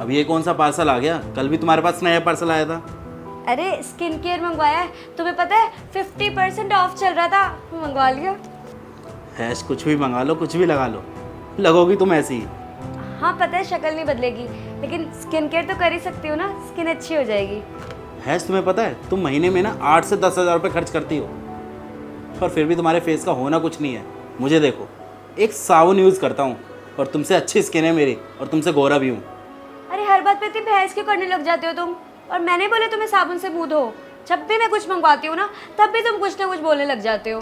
अब ये कौन सा पार्सल आ गया? कल भी तुम्हारे पास नया पार्सल आया था। अरे स्किन केयर मंगवाया है, तुम्हें पता है 50% ऑफ चल रहा था, मंगवा लिया। हैश कुछ भी मंगा लो, कुछ भी लगा लो, लगोगी तुम ऐसी ही। हाँ पता है शक्ल नहीं बदलेगी, लेकिन स्किन केयर तो कर ही सकती हो ना, स्किन अच्छी हो जाएगी। हैश तुम्हें पता है तुम महीने में ना 8 से 10 हज़ार रुपये खर्च करती हो, और फिर भी तुम्हारे फेस का होना कुछ नहीं है। मुझे देखो, एक साबुन यूज़ करता हूँ और तुमसे अच्छी स्किन है मेरी, और तुमसे गोरा भी हूँ। अरे हर बात पे इतनी बहस क्यों करने लग जाते हो तुम? और मैंने बोले तुम्हें साबुन से मुंह धो। जब भी मैं कुछ मंगवाती हूँ ना, तब भी तुम कुछ ना कुछ बोलने लग जाते हो।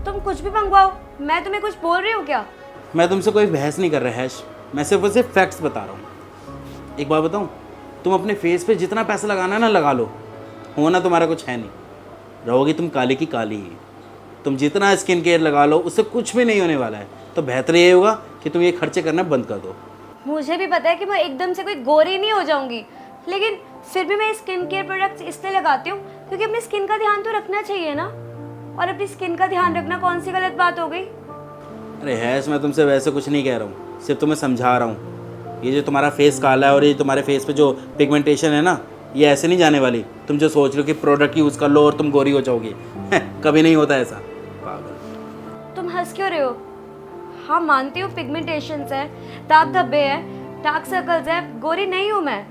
तुम कुछ भी मंगवाओ, मैं तुम्हें कुछ बोल रही हूँ क्या? मैं तुमसे कोई बहस नहीं कर रहा हैश, मैं सिर्फ और सिर्फ फैक्ट्स बता रहा हूँ। एक बात बताऊँ, तुम अपने फेस पे जितना पैसा लगाना है ना लगा लो, होना तुम्हारा कुछ है नहीं, रहोगी तुम काली की काली ही। तुम जितना स्किन केयर लगा लो उससे कुछ भी नहीं होने वाला है, तो बेहतर ये होगा कि तुम ये खर्चे करना बंद कर दो। मुझे भी पता है कि मैं एकदम से कोई गोरी नहीं हो जाऊंगी, लेकिन फिर भी मैं स्किन केयर प्रोडक्ट्स इसलिए लगाती हूँ क्योंकि अपनी स्किन का ध्यान तो रखना चाहिए ना। और अपनी स्किन का ध्यान रखना कौन सी गलत बात हो गई? अरे हैश मैं तुमसे वैसे कुछ नहीं कह रहा हूँ, सिर्फ तुम्हें समझा रहा हूँ। ये जो तुम्हारा फेस काला है और ये तुम्हारे फेस पे जो पिगमेंटेशन है ना, ये ऐसे नहीं जाने वाली। तुम जो सोच रहे हो कि प्रोडक्ट यूज़ कर लो और तुम गोरी हो जाओगी, कभी नहीं होता ऐसा, पागल। तुम हंस क्यों रहे हो? हाँ मानती हूँ पिगमेंटेशंस है, दाग धब्बे हैं, डार्क सर्कल्स है, गोरी नहीं हूँ मैं।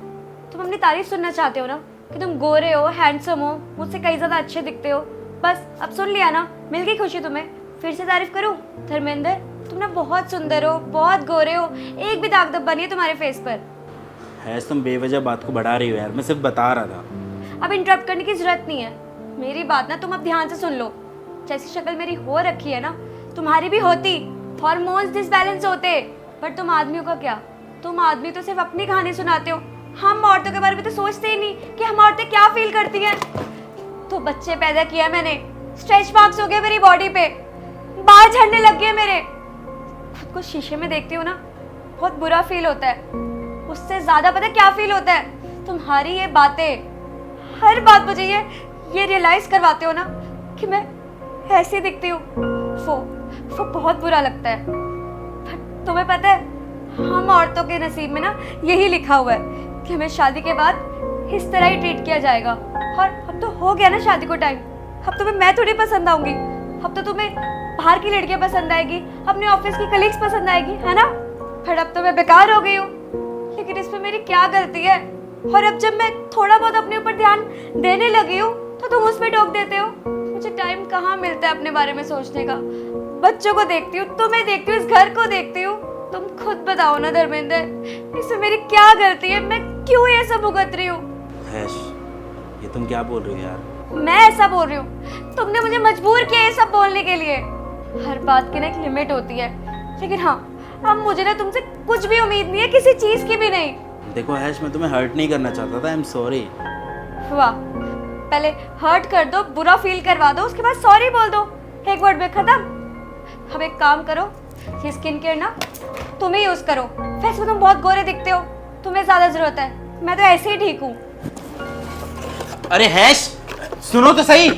तुम अपनी तारीफ सुनना चाहते हो ना कि तुम गोरे हो, हैंडसम हो, मुझसे कई ज़्यादा अच्छे दिखते हो। बस अब सुन लिया ना, मिल गई खुशी तुम्हें। फिर से तारीफ करूँ? धर्मेंद्र तुम ना बहुत सुंदर हो, बहुत गोरे हो, एक भी दाग धब्बा नहीं है तुम्हारे फेस पर। हैश तुम बेवजह बात को बढ़ा रही हो यार, मैं सिर्फ बता रहा था। अब इंटरप्ट करने की जरूरत नहीं है, मेरी बात ना तुम अब ध्यान से सुन लो। जैसी शक्ल मेरी हो रखी है ना, तुम्हारी भी होती। हॉर्मोन्स डिसबैलेंस होते, पर तुम आदमियों का क्या? तुम आदमी तो सिर्फ अपनी कहानी सुनाते हो, हम औरतों के बारे में तो सोचते ही नहीं कि हम औरतें क्या फील करती हैं। तो बच्चे पैदा किया मैंने, स्ट्रेच मार्क्स हो गए मेरी बॉडी पे, बाल झड़ने लग गए मेरे। खुद को शीशे में देखती हूँ ना, बहुत बुरा फील होता है। उससे ज्यादा पता है क्या फील होता है? तुम्हारी ये बातें, हर बात मुझे ये रियलाइज करवाते हो ना कि मैं ऐसी दिखती हूँ, वो बहुत बुरा लगता है। पर तुम्हें पता है, हम औरतों के नसीब में ना यही लिखा हुआ है कि हमें शादी के बाद इस तरह ही ट्रीट किया जाएगा। और अब तो हो गया ना शादी को टाइम, अब तुम्हें मैं थोड़ी पसंद आऊंगी, अब तो तुम्हें बाहर की लड़कियां पसंद आएगी, अपने ऑफिस की कलीग्स पसंद आएगी, है ना? पर अब तो मैं बेकार हो गई हूँ, लेकिन इसमें मेरी क्या गलती है? और अब जब मैं थोड़ा बहुत अपने ऊपर ध्यान देने लगी हूँ तो तुम उसमें टोक देते हो। मुझे टाइम कहाँ मिलता है अपने बारे में सोचने का? बच्चों को देखती हूँ, तुम्हें देखती हूँ, इस घर को देखती हूँ। तुम खुद बताओ ना धर्मेंद्र, इसमें मेरी क्या गलती है? मैं क्यों ये सब भुगत रही हूँ? हैश ये तुम क्या बोल रही हो यार? मैं ऐसा बोल रही हूँ, तुमने मुझे मजबूर किया ये सब बोलने के लिए। हर बात की ना एक लिमिट होती है, लेकिन हाँ अब मुझे ना तुमसे कुछ भी उम्मीद नहीं है, किसी चीज की भी नहीं। देखो हैश मैं तुम्हें हर्ट नहीं करना चाहता था, आई एम सॉरी। वाह, पहले हर्ट कर दो, बुरा फील करवा दो, उसके बाद सॉरी बोल दो, एक वर्ड में खत्म। अब एक काम करो, ये स्किन केयर ना तुम ही यूज करो। वैसे तुम बहुत गोरे दिखते हो, तुम्हें ज्यादा जरूरत है, मैं तो ऐसे ही ठीक हूँ। अरे हैश सुनो तो सही।